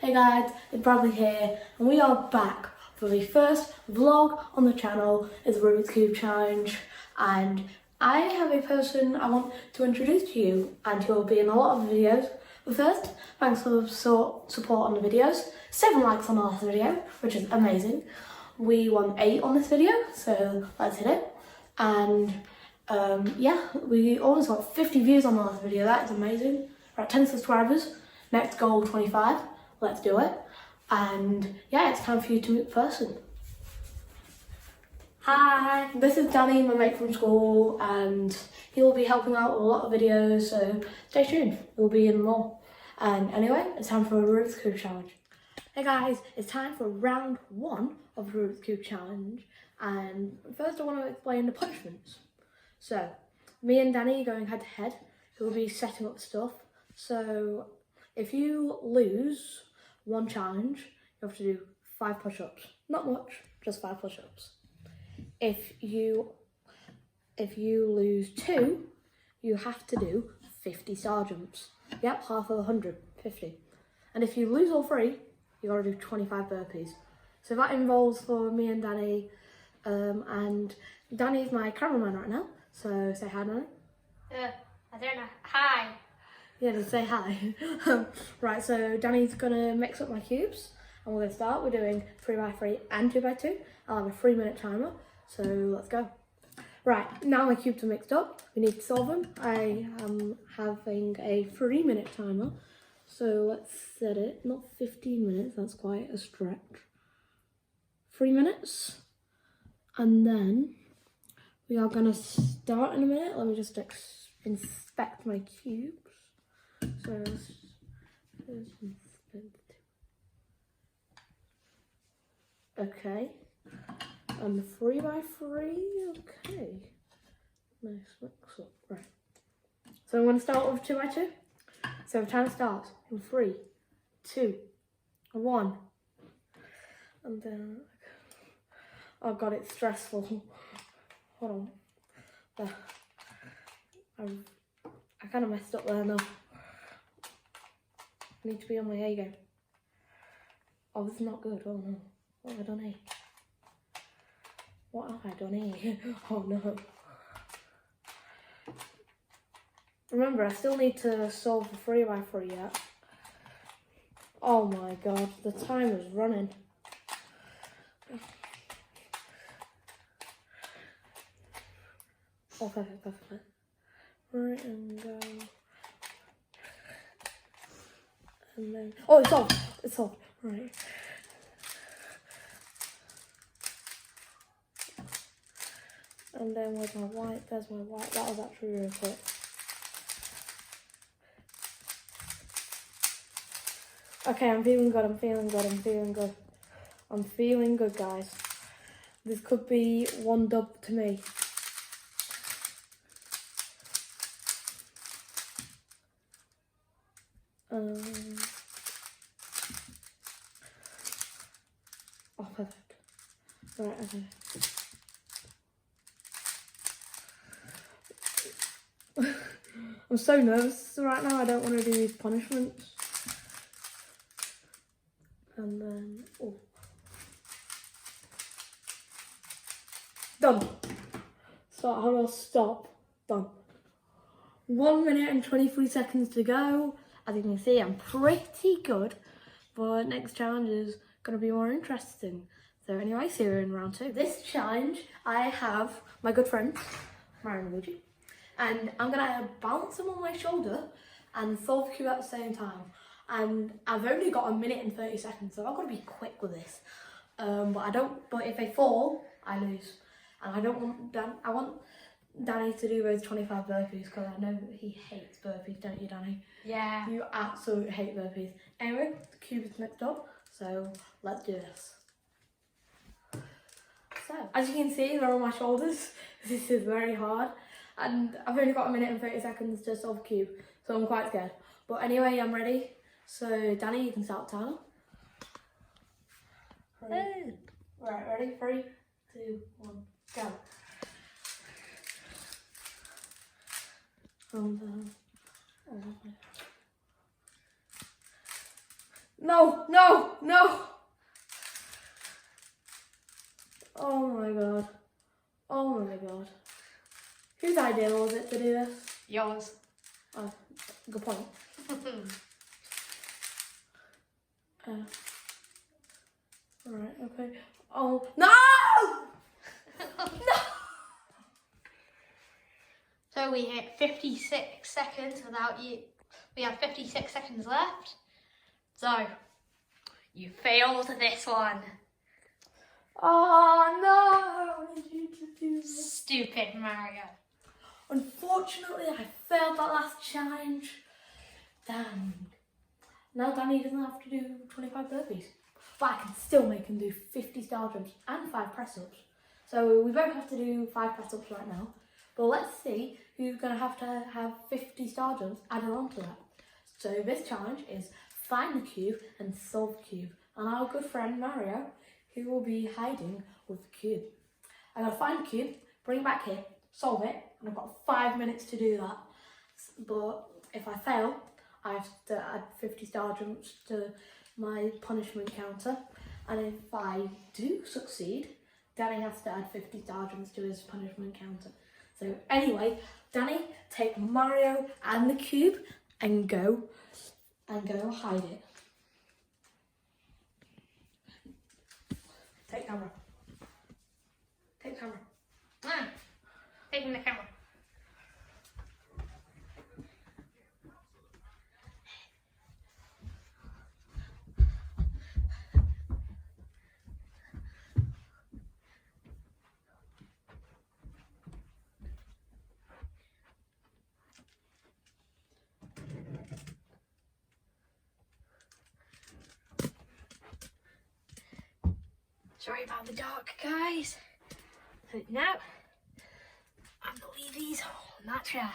Hey guys, it's Bradley here and we are back for the first vlog on the channel. It's the Rubik's Cube Challenge and I have a person I want to introduce to you and he'll be in a lot of videos. But first, thanks for the support on the videos. 7 likes on the last video, which is amazing. We won 8 on this video, so let's hit it. And yeah, we almost got 50 views on the last video. That is amazing. We're at 10 subscribers. Next goal 25. Let's do it. And yeah, it's time for you to meet the person. Hi, this is Danny, my mate from school, and he will be helping out with a lot of videos, so stay tuned, we'll be in more. And anyway, it's time for a Rubik's Cube Challenge. Hey guys, it's time for round 1 of the Rubik's Cube Challenge, and first I want to explain the punishments. So, me and Danny are going head to head, who will be setting up stuff. So, if you lose one challenge, you have to do 5 push-ups. Not much, just 5 push-ups. If you lose 2, you have to do 50 star jumps. Yep, half of 100, 50. And if you lose all 3, you gotta do 25 burpees. So that involves for me and Danny, and Danny's my cameraman right now. So say hi, Danny. I don't know. Hi. Yeah, just say hi. Right, so Danny's gonna mix up my cubes and we're gonna start. We're doing 3x3 and 2x2. I'll have a 3-minute timer, so let's go. Right, now my cubes are mixed up. We need to solve them. I am having a 3-minute timer, so let's set it. Not 15 minutes, that's quite a stretch. 3 minutes, and then we are gonna start in a minute. Let me just inspect my cubes. So let's okay, and 3x3, okay, nice mix up, right. So I'm going to start with 2x2, so time starts in 3, 2, 1, and then, oh god, it's stressful, hold on, I kind of messed up there now. I need to be on my A game. Oh, this is not good. Oh no. What have I done here? What have I done here? Oh no. Remember, I still need to solve the 3x3 yet. Oh my god, the timer's running. Oh, perfect, perfect. Right, and go. And then, oh, it's off. It's off. Right. And then where's my white? There's my white. That was actually really quick. Okay, I'm feeling good. I'm feeling good. I'm feeling good. I'm feeling good, guys. This could be 1 dub to me. Oh, perfect. Right, okay. I'm so nervous right now, I don't want to do these punishments. And then, oh. Done. So how do I stop? Done. 1 minute and 23 seconds to go. As you can see, I'm pretty good, but next challenge is going to be more interesting. So anyway, see you in round 2. This challenge, I have my good friend, Luigi, and I'm going to balance him on my shoulder and solve the cube at the same time. And I've only got 1 minute and 30 seconds, so I've got to be quick with this. But if I fall, I lose. And I want Danny to do those 25 burpees because I know that he hates burpees, don't you, Danny? Yeah. You absolutely hate burpees. Anyway, the cube is mixed up, so let's do this. So, as you can see, they're on my shoulders. This is very hard. And I've only got 1 minute and 30 seconds to solve the cube, so I'm quite scared. But anyway, I'm ready. So, Danny, you can start the timer. Right, ready? 3, 2, 1, go. No, no, no. Oh my god. Oh my god. Whose idea was it to do this? Yours. Oh, good point. Alright, okay. Oh, no! No! So we hit 56 seconds without you. We have 56 seconds left. So, you failed this one. Oh no! What did you just do? Stupid Mario. Unfortunately, I failed that last challenge. Damn. Now Danny doesn't have to do 25 burpees. But I can still make him do 50 star jumps and 5 press ups. So we both have to do 5 press ups right now. But let's see who's going to have 50 star jumps added on to that. So this challenge is find the cube and solve the cube. And our good friend Mario, who will be hiding with the cube. I gotta find the cube, bring it back here, solve it, and I've got 5 minutes to do that. But if I fail, I have to add 50 star jumps to my punishment counter. And if I do succeed, Danny has to add 50 star jumps to his punishment counter. So anyway, Danny, take Mario and the cube and go hide it. Take camera. Take camera. Taking the camera. Sorry about the dark, guys. So now, I'm gonna leave these on that chair.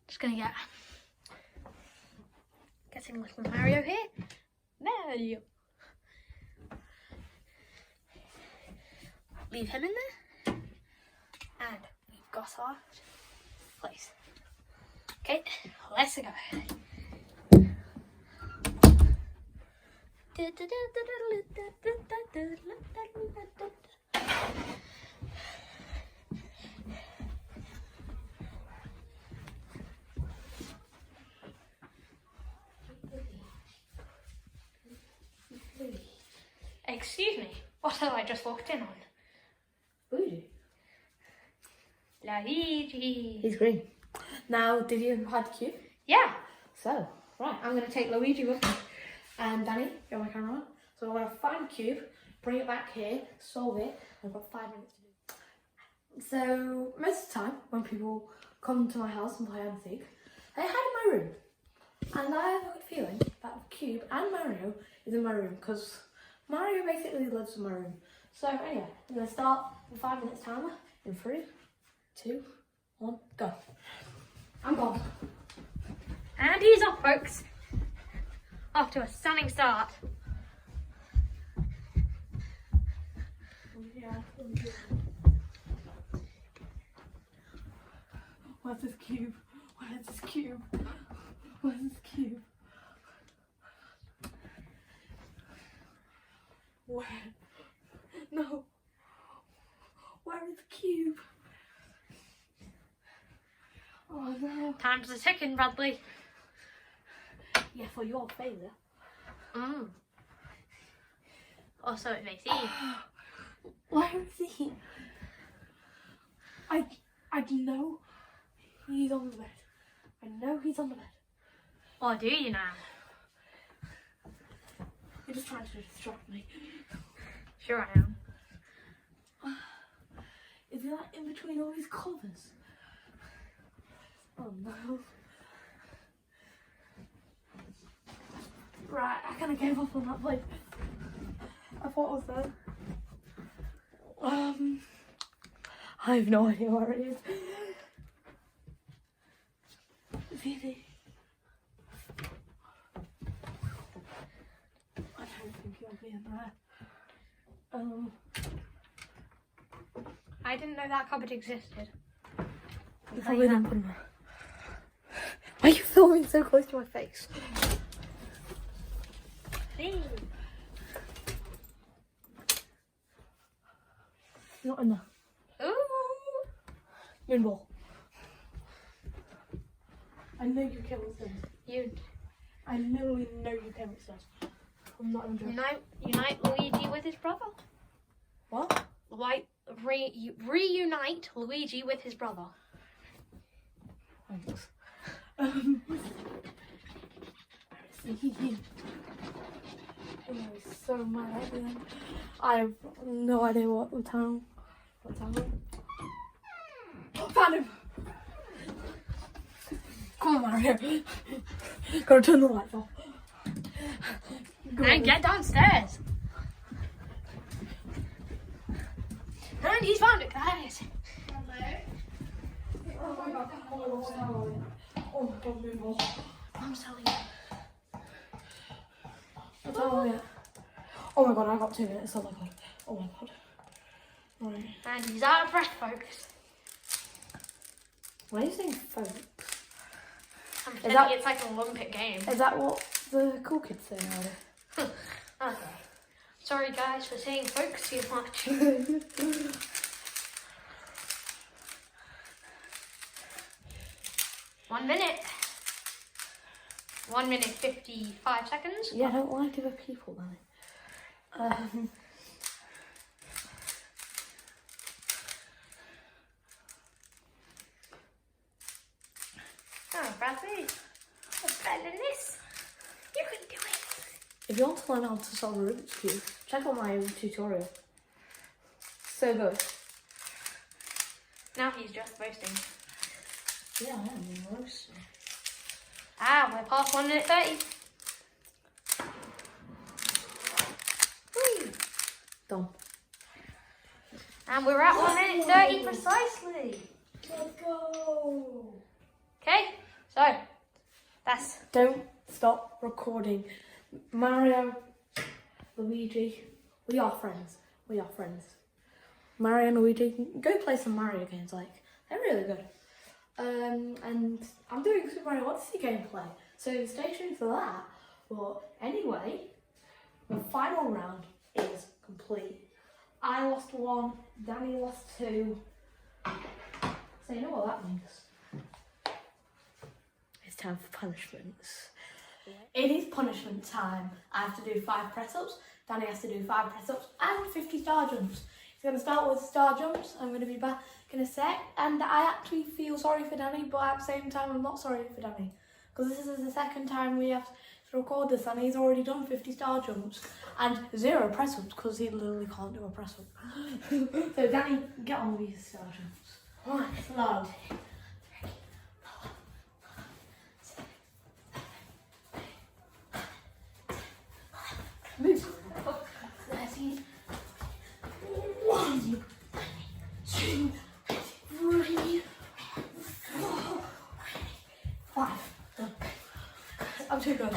Just gonna getting little Mario here. Mario. Leave him in there. And we've got our place. Okay, let's go. Excuse me, what have I just walked in on? Luigi. Luigi. He's green. Now, did you hide the cube? Yeah. So, right, I'm going to take Luigi with me. And Danny, you're my cameraman. So I'm going to find the cube, bring it back here, solve it. I've got 5 minutes to do. So most of the time, when people come to my house and play hide and seek, they hide in my room. And I have a good feeling that the cube and Mario is in my room because Mario basically lives in my room. So anyway, I'm going to start the 5 minutes timer in 3, 2, 1, go. I'm gone. And he's off, folks. Off to a stunning start. Where's this cube? Where's this cube? Where's this cube? Where? No. Where is the cube? Oh no. Time's a ticking, Bradley. Yeah, for your failure. Or so it may seem. Where is he? I know he's on the bed. I know he's on the bed. Or do you now? You're just trying to distract me. Sure I am. Is he like in between all these covers? Oh no. Right, I kind of gave up on that place. I thought it was there. I have no idea where it is. It's easy. I don't think he'll be in there. I didn't know that cupboard existed. You probably didn't put him there. are you filming so close to my face? Not enough. Ooh. Moonball. I know you came upstairs. I literally know you came upstairs. I'm not even joking. Unite Luigi with his brother. What? Reunite Luigi with his brother. Thanks. He's so mad at me. I have no idea what's happening. Found him! Come on, Mario. Gotta turn the lights off. And get downstairs. And he's found it, guys. Oh my god, Moonball. I'm telling you. Oh my god, I got 2 minutes. Oh my god. Right. And he's out of breath, folks. Why are you saying folks? I'm pretending it's like an Olympic game. Is that what the cool kids say nowadays? Okay. Sorry guys for saying folks too much. 1 minute. 1 minute 55 seconds. Yeah, I don't like other people, Danny. Oh, Bradley. What's better than this? You can do it. If you want to learn how to solve a Rubik's Cube, check out my tutorial. So good. Now he's just boasting. Yeah, I am roasting. Ah, we're past 1 minute 30. Whee. Done. And we're at 1 minute 30 precisely. Let's go. Okay, so that's Don't stop recording. Mario, Luigi, we are friends. Mario and Luigi, go play some Mario games. Like, they're really good. And I'm doing Super Mario Odyssey gameplay, so stay tuned for that. But anyway, the final round is complete. I lost 1, Danny lost 2. So you know what that means. It's time for punishments. It is punishment time. I have to do 5 press-ups. Danny has to do 5 press-ups and 50 star jumps. He's going to start with star jumps. I'm going to be back in a sec. And I actually feel sorry for Danny, but at the same time, I'm not sorry for Danny. Because this is the second time we have to record this, and he's already done 50 star jumps and 0 press-ups, because he literally can't do a press-up. So Danny, get on with these star jumps. Alright, loud. Move. 13. 1, 2, 3, 4, 5. I'm too good.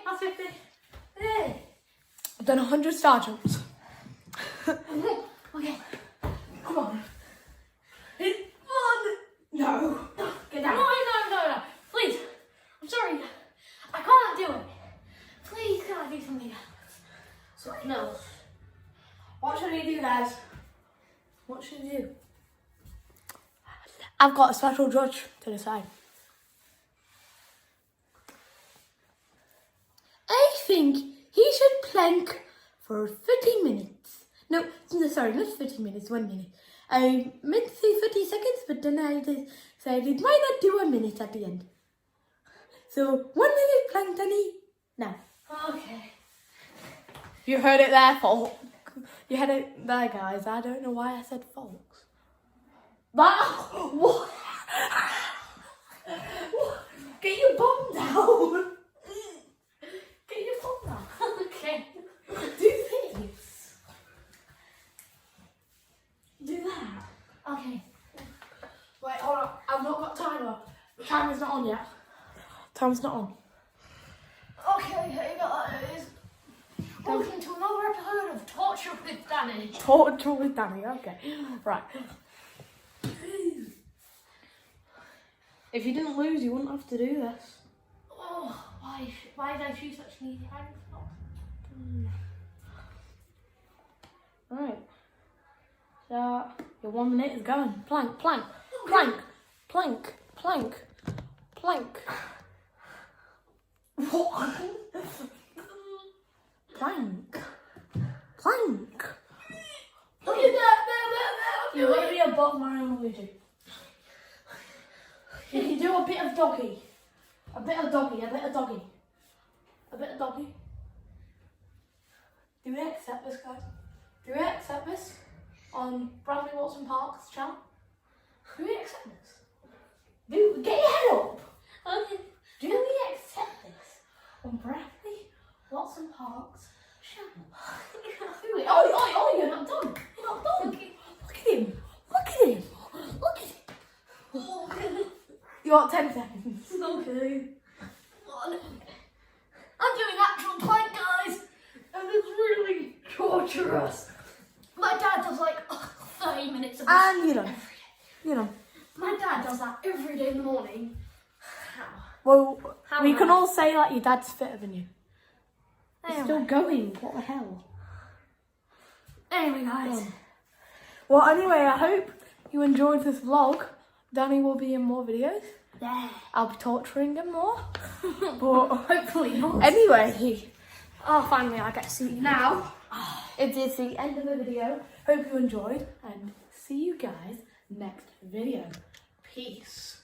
That's 50. Hey. I've done 100 star jumps. Okay. Come on. It's fun. No. Get down. No. Please. I'm sorry. I can't do it. Please, can I do something else? Something else. What should I do, guys? What should I do? I've got a special judge to decide. I think he should plank for 30 minutes. No, sorry, not 30 minutes, 1 minute. I meant to say 30 seconds, but then I decided why not do a minute at the end. So 1 minute plank, Danny. Now. Okay. You heard it there, folks. You heard it there, guys. I don't know why I said folks. What? Get your bum down. Get your bum down. yet. Time's not on. Okay, hey guys. Welcome to another episode of Torture with Danny. Torture with Danny, okay. Right. If you didn't lose, you wouldn't have to do this. Oh, why did I choose such an easy hiding spot? Right. So, your 1 minute is going. Plank, plank, plank, plank, plank, plank. What? Plank. Plank. Look at that! You want to be a bot Mario and Luigi. You can do a bit of doggy. A bit of doggy, a bit of doggy. A bit of doggy. Do we accept this, guys? Do we accept this on Bradley Watson Park's channel? Do we accept this? Get your head up! Okay. Do we accept this on Bradley Watson Park's channel? Do we? Oh, you're not done. You're not done. Look at him. Look at him. Look at him. You want 10 seconds? Okay. I'm doing actual plank, guys, and it's really torturous. My dad does like 30 minutes of this. And you know. My dad does that every day in the morning. Well, How we am can I? all say like your dad's fitter than you. It's Anyway. still going. What the hell? Anyway, guys. Well, anyway, I hope you enjoyed this vlog. Danny will be in more videos. Yeah. I'll be torturing him more. But hopefully not. Anyway, Finally, I get to see you now. it is the end of the video. Hope you enjoyed and see you guys next video. Peace.